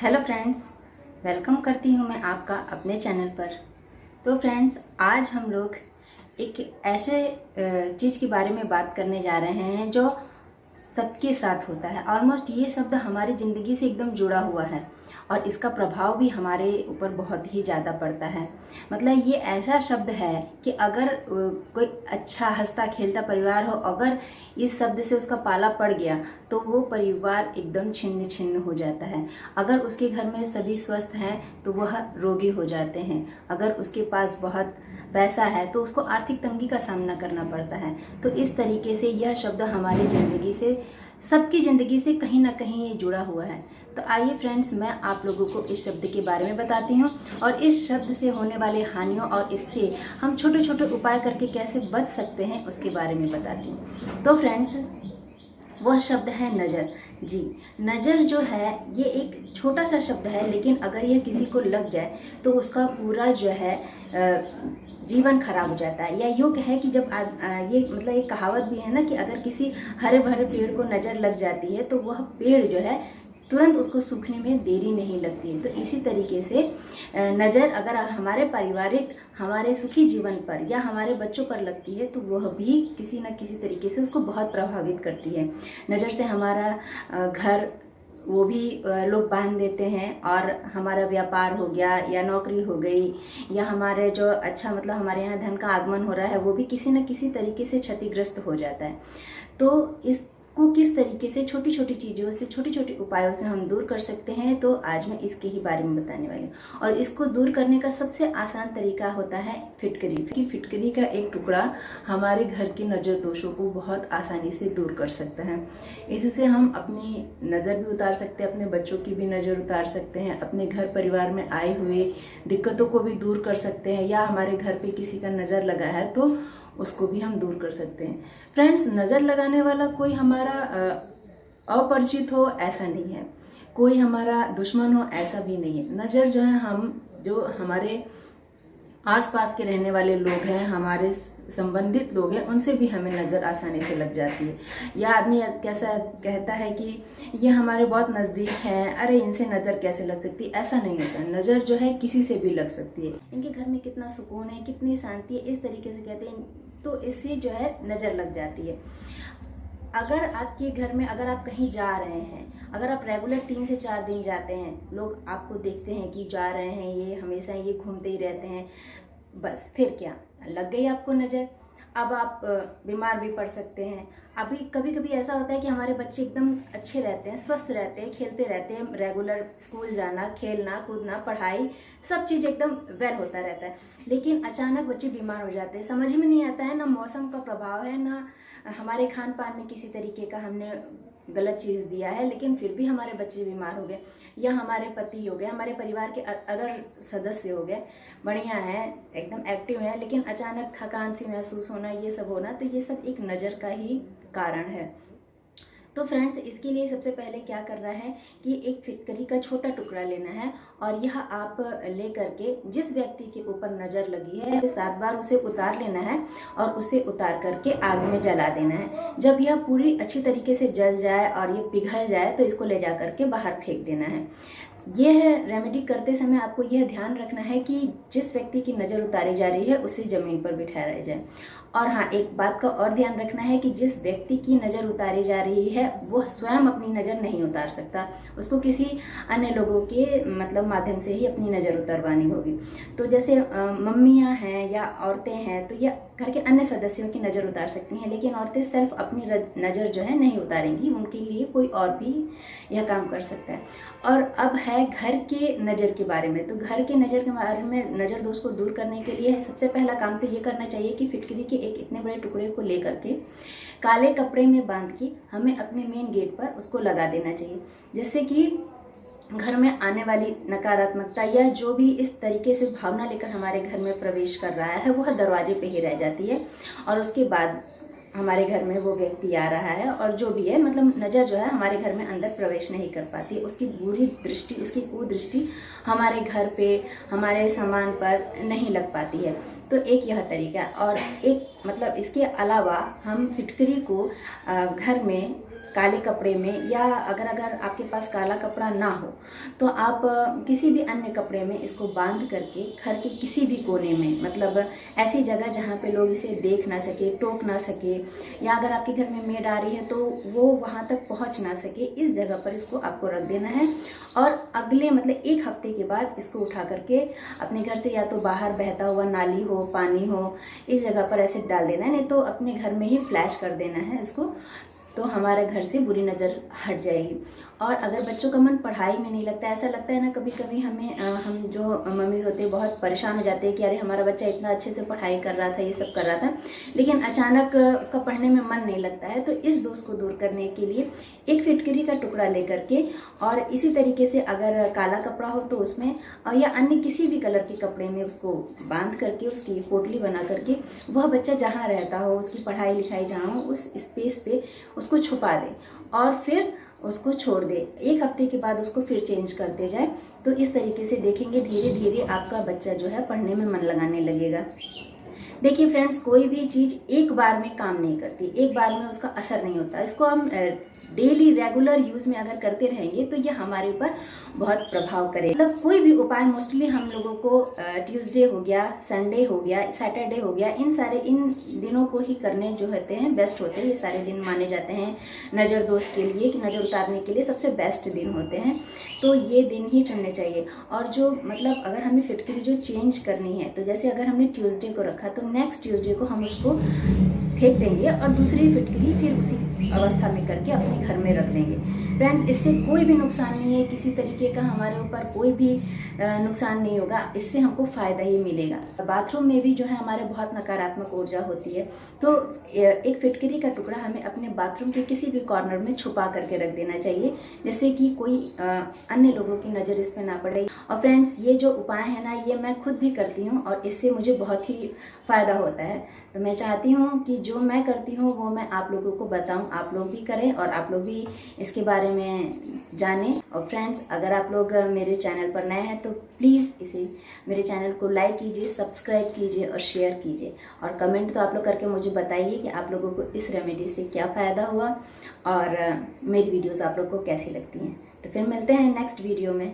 Hello friends, welcome करती हूँ मैं आपका अपने चैनल पर। तो फ्रेंड्स, आज हम लोग एक ऐसे चीज़ के बारे में बात करने जा रहे हैं जो सबके साथ होता है। ऑलमोस्ट ये शब्द हमारी ज़िंदगी से एकदम जुड़ा हुआ है और इसका प्रभाव भी हमारे ऊपर बहुत ही ज़्यादा पड़ता है। मतलब ये ऐसा शब्द है कि अगर कोई अच्छा हंसता खेलता परिवार हो, अगर इस शब्द से उसका पाला पड़ गया तो वो परिवार एकदम छिन्न छिन्न हो जाता है। अगर उसके घर में सभी स्वस्थ हैं तो वह रोगी हो जाते हैं। अगर उसके पास बहुत पैसा है तो उसको आर्थिक तंगी का सामना करना पड़ता है। तो इस तरीके से यह शब्द हमारी ज़िंदगी से, सबकी ज़िंदगी से कहीं ना कहीं ये जुड़ा हुआ है। तो आइए फ्रेंड्स, मैं आप लोगों को इस शब्द के बारे में बताती हूँ और इस शब्द से होने वाले हानियों और इससे हम छोटे छोटे उपाय करके कैसे बच सकते हैं उसके बारे में बताती हूँ। तो फ्रेंड्स, वह शब्द है नज़र। जी, नज़र जो है ये एक छोटा सा शब्द है, लेकिन अगर यह किसी को लग जाए तो उसका पूरा जो है जीवन खराब हो जाता है। या यूँ कहे कि जब ये मतलब एक कहावत भी है ना कि अगर किसी हरे भरे पेड़ को नज़र लग जाती है तो वह पेड़ जो है तुरंत उसको सूखने में देरी नहीं लगती है। तो इसी तरीके से नज़र अगर हमारे पारिवारिक, हमारे सुखी जीवन पर या हमारे बच्चों पर लगती है तो वह भी किसी न किसी तरीके से उसको बहुत प्रभावित करती है। नज़र से हमारा घर वो भी लोग बांध देते हैं और हमारा व्यापार हो गया या नौकरी हो गई या हमारे जो अच्छा मतलब हमारे यहाँ धन का आगमन हो रहा है वो भी किसी न किसी तरीके से क्षतिग्रस्त हो जाता है। तो इसको किस तरीके से छोटी छोटी चीज़ों से, छोटी छोटी उपायों से हम दूर कर सकते हैं, तो आज मैं इसके ही बारे में बताने वाली हूँ। और इसको दूर करने का सबसे आसान तरीका होता है फिटकरी। कि फिटकरी का एक टुकड़ा हमारे घर के नज़र दोषों को बहुत आसानी से दूर कर सकता है। इससे हम अपनी नज़र भी उतार सकते हैं, अपने बच्चों की भी नज़र उतार सकते हैं, अपने घर परिवार में आए हुए दिक्कतों को भी दूर कर सकते हैं, या हमारे घर पे किसी का नज़र लगा है तो उसको भी हम दूर कर सकते हैं। फ्रेंड्स, नज़र लगाने वाला कोई हमारा अपरिचित हो ऐसा नहीं है, कोई हमारा दुश्मन हो ऐसा भी नहीं है। नज़र जो है, हम जो हमारे आसपास के रहने वाले लोग हैं, हमारे संबंधित लोग हैं, उनसे भी हमें नज़र आसानी से लग जाती है। या आदमी कैसा कहता है कि ये हमारे बहुत नज़दीक हैं, अरे इनसे नज़र कैसे लग सकती है। ऐसा नहीं होता। नज़र जो है किसी से भी लग सकती है। इनके घर में कितना सुकून है, कितनी शांति है, इस तरीके से कहते हैं, तो इससे जो है नज़र लग जाती है। अगर आपके घर में, अगर आप कहीं जा रहे हैं, अगर आप रेगुलर 3 से 4 दिन जाते हैं, लोग आपको देखते हैं कि जा रहे हैं, ये हमेशा ये घूमते ही रहते हैं, बस फिर क्या, लग गई आपको नज़र। अब आप बीमार भी पड़ सकते हैं। अभी कभी कभी ऐसा होता है कि हमारे बच्चे एकदम अच्छे रहते हैं, स्वस्थ रहते हैं, खेलते रहते हैं, रेगुलर स्कूल जाना, खेलना कूदना, पढ़ाई, सब चीज़ एकदम वेल होता रहता है, लेकिन अचानक बच्चे बीमार हो जाते हैं। समझ में नहीं आता है, ना मौसम का प्रभाव है, ना हमारे खान पान में किसी तरीके का हमने गलत चीज़ दिया है, लेकिन फिर भी हमारे बच्चे बीमार हो गए, या हमारे पति हो गए, हमारे परिवार के अदर सदस्य हो गए, बढ़िया है, एकदम एक्टिव है, लेकिन अचानक थकान सी महसूस होना, ये सब होना, तो ये सब एक नज़र का ही कारण है। तो फ्रेंड्स, इसके लिए सबसे पहले क्या करना है कि एक फिटकरी का छोटा टुकड़ा लेना है और यह आप ले करके जिस व्यक्ति के ऊपर नज़र लगी है 7 बार उसे उतार लेना है और उसे उतार करके आग में जला देना है। जब यह पूरी अच्छी तरीके से जल जाए और ये पिघल जाए तो इसको ले जा करके बाहर फेंक देना है। यह रेमेडी करते समय आपको यह ध्यान रखना है कि जिस व्यक्ति की नज़र उतारी जा रही है उसे ज़मीन पर बिठाया जाए। और हाँ, एक बात का और ध्यान रखना है कि जिस व्यक्ति की नज़र उतारी जा रही है वह स्वयं अपनी नज़र नहीं उतार सकता, उसको किसी अन्य लोगों के मतलब माध्यम से ही अपनी नज़र उतारवानी होगी। तो जैसे मम्मियाँ हैं या औरतें हैं तो यह घर के अन्य सदस्यों की नज़र उतार सकती हैं, लेकिन औरतें सिर्फ अपनी नज़र जो है नहीं उतारेंगी, उनके लिए कोई और भी यह काम कर सकता है। और अब है घर के नज़र के बारे में। तो घर के नज़र के बारे में, नज़र दोष को दूर करने के लिए सबसे पहला काम तो ये करना चाहिए कि फिटकरी के एक इतने बड़े टुकड़े को ले करके काले कपड़े में बांध के हमें अपने मेन गेट पर उसको लगा देना चाहिए, जिससे कि घर में आने वाली नकारात्मकता या जो भी इस तरीके से भावना लेकर हमारे घर में प्रवेश कर रहा है वह दरवाजे पे ही रह जाती है और उसके बाद हमारे घर में वो व्यक्ति आ रहा है और जो भी है, मतलब नज़र जो है हमारे घर में अंदर प्रवेश नहीं कर पाती। उसकी बुरी दृष्टि, उसकी कुदृष्टि हमारे घर पे, हमारे सामान पर नहीं लग पाती है। तो एक यह तरीका है। और एक मतलब इसके अलावा हम फिटकरी को घर में काले कपड़े में, या अगर आपके पास काला कपड़ा ना हो तो आप किसी भी अन्य कपड़े में इसको बांध करके घर के किसी भी कोने में, मतलब ऐसी जगह जहाँ पे लोग इसे देख ना सके, टोक ना सके, या अगर आपके घर में मेड आ रही है तो वो वहाँ तक पहुँच ना सके, इस जगह पर इसको आपको रख देना है। और अगले मतलब 1 हफ्ते के बाद इसको उठा करके अपने घर से या तो बाहर बहता हुआ नाली हो, पानी हो, इस जगह पर ऐसे डाल देना है, नहीं तो अपने घर में ही फ्लैश कर देना है इसको, तो हमारे घर से बुरी नज़र हट जाएगी। और अगर बच्चों का मन पढ़ाई में नहीं लगता, ऐसा लगता है ना कभी कभी हमें, हम जो मम्मीज़ होते हैं बहुत परेशान हो जाते हैं कि अरे हमारा बच्चा इतना अच्छे से पढ़ाई कर रहा था, ये सब कर रहा था, लेकिन अचानक उसका पढ़ने में मन नहीं लगता है, तो इस दोष को दूर करने के लिए एक फिटकरी का टुकड़ा लेकर के, और इसी तरीके से अगर काला कपड़ा हो तो उसमें, या अन्य किसी भी कलर के कपड़े में उसको बांध करके उसकी पोटली बना करके, वह बच्चा जहाँ रहता हो, उसकी पढ़ाई लिखाई जहाँ हो, उस स्पेस पे उसको छुपा दे और फिर उसको छोड़ दे। 1 हफ्ते के बाद उसको फिर चेंज करते जाए, तो इस तरीके से देखेंगे धीरे धीरे आपका बच्चा जो है पढ़ने में मन लगाने लगेगा। देखिए फ्रेंड्स, कोई भी चीज़ एक बार में काम नहीं करती, एक बार में उसका असर नहीं होता। इसको हम डेली रेगुलर यूज़ में अगर करते रहेंगे तो ये हमारे ऊपर बहुत प्रभाव करेगा। मतलब कोई भी उपाय मोस्टली हम लोगों को ट्यूसडे हो गया, संडे हो गया, सैटरडे हो गया, इन दिनों को ही करने जो होते हैं बेस्ट होते हैं। ये सारे दिन माने जाते हैं नज़र दोष के लिए, कि नज़र उतारने के लिए सबसे बेस्ट दिन होते हैं, तो ये दिन ही चुनने चाहिए। और जो मतलब अगर हमें फिटकरी जो चेंज करनी है, तो जैसे अगर हमने ट्यूसडे को रखा तो नेक्स्ट ट्यूसडे को हम उसको फेंक देंगे और दूसरी फिटकरी फिर उसी अवस्था में करके अपने घर में रख देंगे। फ्रेंड्स, इससे कोई भी नुकसान नहीं है, किसी तरीके का हमारे ऊपर कोई भी नुकसान नहीं होगा, इससे हमको फ़ायदा ही मिलेगा। बाथरूम में भी जो है हमारे बहुत नकारात्मक ऊर्जा होती है, तो एक फिटकरी का टुकड़ा हमें अपने बाथरूम के किसी भी कॉर्नर में छुपा करके रख देना चाहिए, जिससे कि कोई अन्य लोगों की नज़र इस पर ना पड़े। और फ्रेंड्स, ये जो उपाय है ना, ये मैं खुद भी करती हूँ और इससे मुझे बहुत ही फ़ायदा होता है। तो मैं चाहती हूँ कि जो मैं करती हूँ वो मैं आप लोगों को बताऊँ, आप लोग भी करें और आप लोग भी इसके बारे में जानें। और फ्रेंड्स, अगर आप लोग मेरे चैनल पर नए हैं तो प्लीज़ मेरे चैनल को लाइक कीजिए, सब्सक्राइब कीजिए और शेयर कीजिए, और कमेंट तो आप लोग करके मुझे बताइए कि आप लोगों को इस रेमेडी से क्या फ़ायदा हुआ और मेरी वीडियोज़ आप लोग को कैसी लगती हैं। तो फिर मिलते हैं नेक्स्ट वीडियो में।